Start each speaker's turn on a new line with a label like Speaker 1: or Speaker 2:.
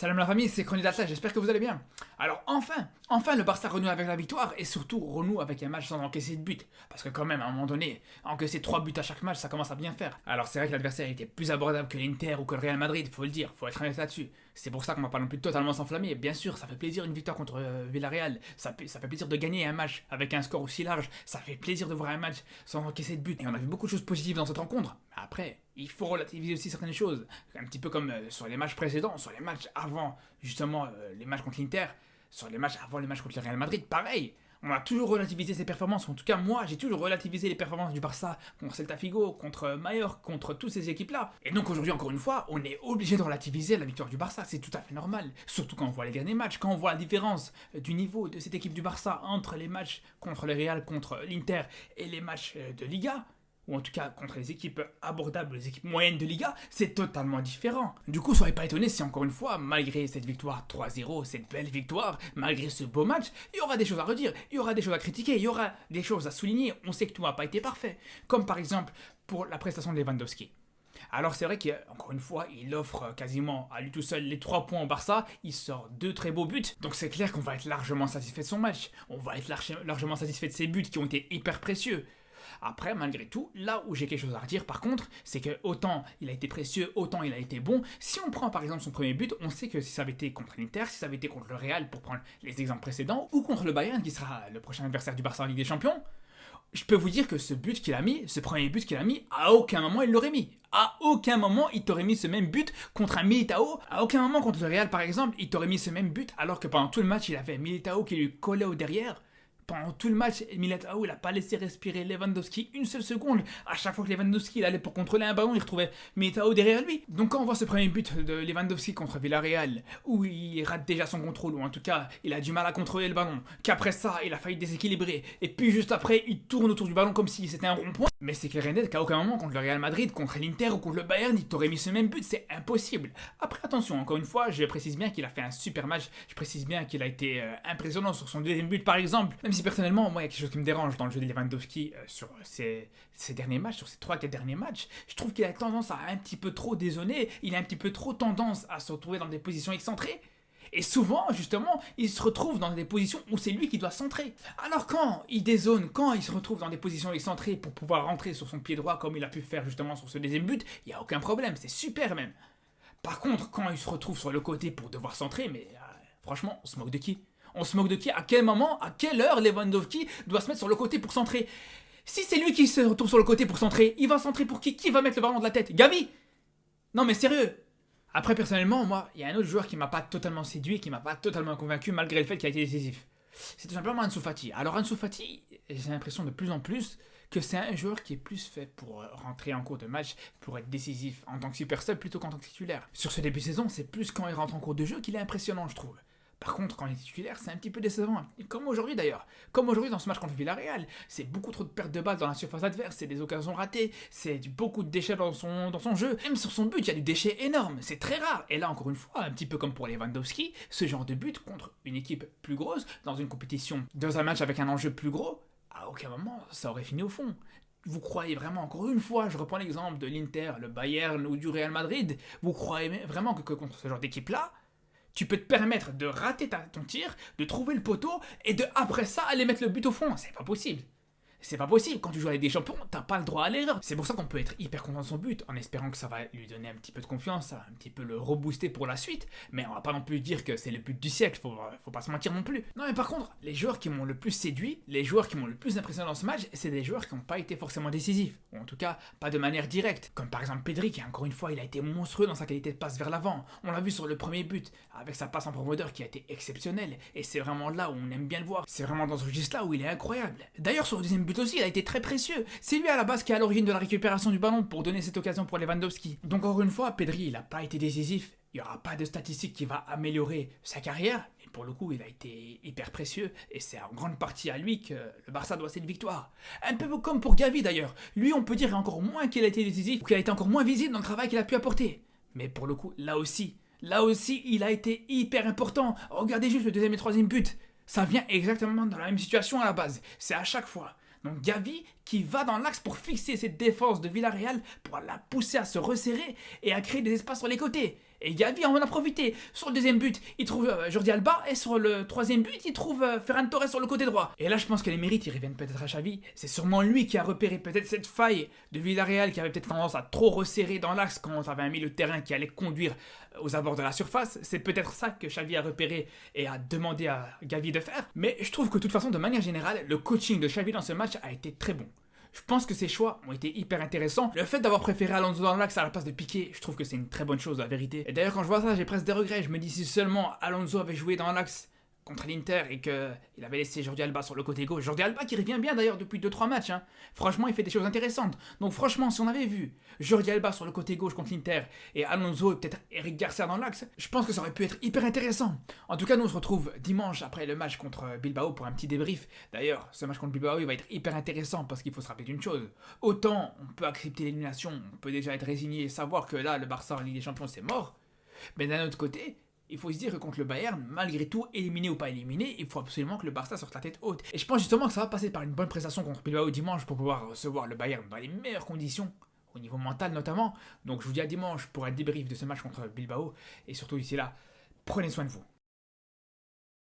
Speaker 1: Salam la famille, c'est Chronie d'Atlas, j'espère que vous allez bien. Alors enfin le Barça renoue avec la victoire et surtout renoue avec un match sans encaisser de but. Parce que quand même, à un moment donné, encaisser 3 buts à chaque match, ça commence à bien faire. Alors c'est vrai que l'adversaire était plus abordable que l'Inter ou que le Real Madrid, faut le dire, faut être honnête là-dessus. C'est pour ça qu'on va pas non plus totalement s'enflammer. Bien sûr, ça fait plaisir une victoire contre Villarreal, ça fait plaisir de gagner un match avec un score aussi large, ça fait plaisir de voir un match sans encaisser de but. Et on a vu beaucoup de choses positives dans cette rencontre. Après, il faut relativiser aussi certaines choses. Un petit peu comme sur les matchs précédents, sur les matchs avant, justement, les matchs contre l'Inter, sur les matchs avant les matchs contre le Real Madrid, pareil. On a toujours relativisé ses performances. En tout cas, moi, j'ai toujours relativisé les performances du Barça contre Celta Figo, contre Mallorca, contre toutes ces équipes-là. Et donc aujourd'hui, encore une fois, on est obligé de relativiser la victoire du Barça. C'est tout à fait normal. Surtout quand on voit les derniers matchs, quand on voit la différence du niveau de cette équipe du Barça entre les matchs contre le Real, contre l'Inter et les matchs de Liga. Ou en tout cas contre les équipes abordables, les équipes moyennes de Liga, c'est totalement différent. Du coup, soyez pas étonnés si encore une fois, malgré cette victoire 3-0, cette belle victoire, malgré ce beau match, il y aura des choses à redire, il y aura des choses à critiquer, il y aura des choses à souligner. On sait que tout n'a pas été parfait. Comme par exemple pour la prestation de Lewandowski. Alors c'est vrai qu'encore une fois, il offre quasiment à lui tout seul les 3 points au Barça, il sort 2 très beaux buts, donc c'est clair qu'on va être largement satisfait de son match, on va être largement satisfait de ses buts qui ont été hyper précieux. Après, malgré tout, là où j'ai quelque chose à redire par contre, c'est que autant il a été précieux, autant il a été bon. Si on prend par exemple son premier but, on sait que si ça avait été contre l'Inter, si ça avait été contre le Real pour prendre les exemples précédents, ou contre le Bayern qui sera le prochain adversaire du Barça en Ligue des Champions, je peux vous dire que ce but qu'il a mis, ce premier but qu'il a mis, à aucun moment il l'aurait mis. À aucun moment il t'aurait mis ce même but contre un Militao. À aucun moment contre le Real par exemple, il t'aurait mis ce même but alors que pendant tout le match il avait Militao qui lui collait au derrière. Pendant tout le match, Militao, il n'a pas laissé respirer Lewandowski une seule seconde. À chaque fois que Lewandowski il allait pour contrôler un ballon, il retrouvait Militao derrière lui. Donc quand on voit ce premier but de Lewandowski contre Villarreal, où il rate déjà son contrôle, ou en tout cas, il a du mal à contrôler le ballon, qu'après ça, il a failli déséquilibrer, et puis juste après, il tourne autour du ballon comme si c'était un rond-point. Mais c'est clair et net qu'à aucun moment, contre le Real Madrid, contre l'Inter ou contre le Bayern, il t'aurait mis ce même but, c'est impossible. Après, attention, encore une fois, je précise bien qu'il a fait un super match, je précise bien qu'il a été impressionnant sur son deuxième but par exemple, même si personnellement, moi, il y a quelque chose qui me dérange dans le jeu de Lewandowski sur ces derniers matchs, sur ces 3-4 derniers matchs. Je trouve qu'il a tendance à un petit peu trop dézonner, il a un petit peu trop tendance à se retrouver dans des positions excentrées. Et souvent, justement, il se retrouve dans des positions où c'est lui qui doit centrer. Alors quand il dézone, quand il se retrouve dans des positions excentrées pour pouvoir rentrer sur son pied droit comme il a pu faire justement sur ce deuxième but, il n'y a aucun problème, c'est super même. Par contre, quand il se retrouve sur le côté pour devoir centrer, mais franchement, on se moque de qui ? On se moque de qui ? À quel moment, à quelle heure Lewandowski doit se mettre sur le côté pour centrer ? Si c'est lui qui se retrouve sur le côté pour centrer, il va centrer pour qui ? Qui va mettre le ballon de la tête ? Gavi ? Non mais sérieux. Après personnellement, moi, il y a un autre joueur qui m'a pas totalement séduit, qui m'a pas totalement convaincu malgré le fait qu'il a été décisif. C'est tout simplement Ansu Fati. Alors Ansu Fati, j'ai l'impression de plus en plus que c'est un joueur qui est plus fait pour rentrer en cours de match, pour être décisif en tant que super sub plutôt qu'en tant que titulaire. Sur ce début de saison, c'est plus quand il rentre en cours de jeu qu'il est impressionnant, je trouve. Par contre, quand il est titulaire, c'est un petit peu décevant. Et comme aujourd'hui d'ailleurs. Comme aujourd'hui dans ce match contre Villarreal. C'est beaucoup trop de pertes de balles dans la surface adverse, c'est des occasions ratées, c'est beaucoup de déchets dans son jeu. Même sur son but, il y a du déchet énorme. C'est très rare. Et là, encore une fois, un petit peu comme pour Lewandowski, ce genre de but contre une équipe plus grosse, dans une compétition, dans un match avec un enjeu plus gros, à aucun moment, ça aurait fini au fond. Vous croyez vraiment, encore une fois, je reprends l'exemple de l'Inter, le Bayern ou du Real Madrid, vous croyez vraiment que contre ce genre d'équipe-là, tu peux te permettre de rater ton tir, de trouver le poteau et de après ça aller mettre le but au fond. C'est pas possible. C'est pas possible, quand tu joues avec des champions, t'as pas le droit à l'erreur. C'est pour ça qu'on peut être hyper content de son but, en espérant que ça va lui donner un petit peu de confiance, ça va un petit peu le rebooster pour la suite, mais on va pas non plus dire que c'est le but du siècle, faut pas se mentir non plus. Non mais par contre, les joueurs qui m'ont le plus séduit, les joueurs qui m'ont le plus impressionné dans ce match, c'est des joueurs qui n'ont pas été forcément décisifs, ou en tout cas pas de manière directe, comme par exemple Pedri qui encore une fois il a été monstrueux dans sa qualité de passe vers l'avant, on l'a vu sur le premier but, avec sa passe en profondeur qui a été exceptionnelle, et c'est vraiment là où on aime bien le voir, c'est vraiment dans ce registre là où il est incroyable. D'ailleurs sur le deuxième but aussi, il a été très précieux. C'est lui à la base qui est à l'origine de la récupération du ballon pour donner cette occasion pour Lewandowski. Donc encore une fois, Pedri, il n'a pas été décisif. Il n'y aura pas de statistique qui va améliorer sa carrière. Et pour le coup, il a été hyper précieux. Et c'est en grande partie à lui que le Barça doit cette victoire. Un peu comme pour Gavi d'ailleurs. Lui, on peut dire encore moins qu'il a été décisif, ou qu'il a été encore moins visible dans le travail qu'il a pu apporter. Mais pour le coup, là aussi, il a été hyper important. Regardez juste le deuxième et troisième but. Ça vient exactement dans la même situation à la base. C'est à chaque fois. Donc Gavi qui va dans l'axe pour fixer cette défense de Villarreal, pour la pousser à se resserrer et à créer des espaces sur les côtés. Et Gavi en a profité. Sur le deuxième but, il trouve Jordi Alba. Et sur le troisième but, il trouve Ferran Torres sur le côté droit. Et là, je pense que les mérites, ils reviennent peut-être à Xavi. C'est sûrement lui qui a repéré peut-être cette faille de Villarreal qui avait peut-être tendance à trop resserrer dans l'axe quand on avait un milieu de terrain qui allait conduire aux abords de la surface. C'est peut-être ça que Xavi a repéré et a demandé à Gavi de faire. Mais je trouve que de toute façon, de manière générale, le coaching de Xavi dans ce match a été très bon. Je pense que ses choix ont été hyper intéressants. Le fait d'avoir préféré Alonso dans l'axe à la place de Piqué, je trouve que c'est une très bonne chose, la vérité. Et d'ailleurs, quand je vois ça, j'ai presque des regrets. Je me dis si seulement Alonso avait joué dans l'axe contre l'Inter et qu'il avait laissé Jordi Alba sur le côté gauche. Jordi Alba qui revient bien d'ailleurs depuis 2-3 matchs. Franchement, il fait des choses intéressantes. Donc franchement, si on avait vu Jordi Alba sur le côté gauche contre l'Inter et Alonso et peut-être Eric Garcia dans l'axe, je pense que ça aurait pu être hyper intéressant. En tout cas, nous on se retrouve dimanche après le match contre Bilbao pour un petit débrief. D'ailleurs, ce match contre Bilbao, il va être hyper intéressant parce qu'il faut se rappeler d'une chose. Autant on peut accepter l'élimination, on peut déjà être résigné et savoir que là, le Barça en Ligue des Champions, c'est mort. Mais d'un autre côté, il faut se dire que contre le Bayern, malgré tout, éliminé ou pas éliminé, il faut absolument que le Barça sorte la tête haute. Et je pense justement que ça va passer par une bonne prestation contre Bilbao dimanche pour pouvoir recevoir le Bayern dans les meilleures conditions, au niveau mental notamment. Donc je vous dis à dimanche pour un débrief de ce match contre Bilbao. Et surtout d'ici là, prenez soin de vous.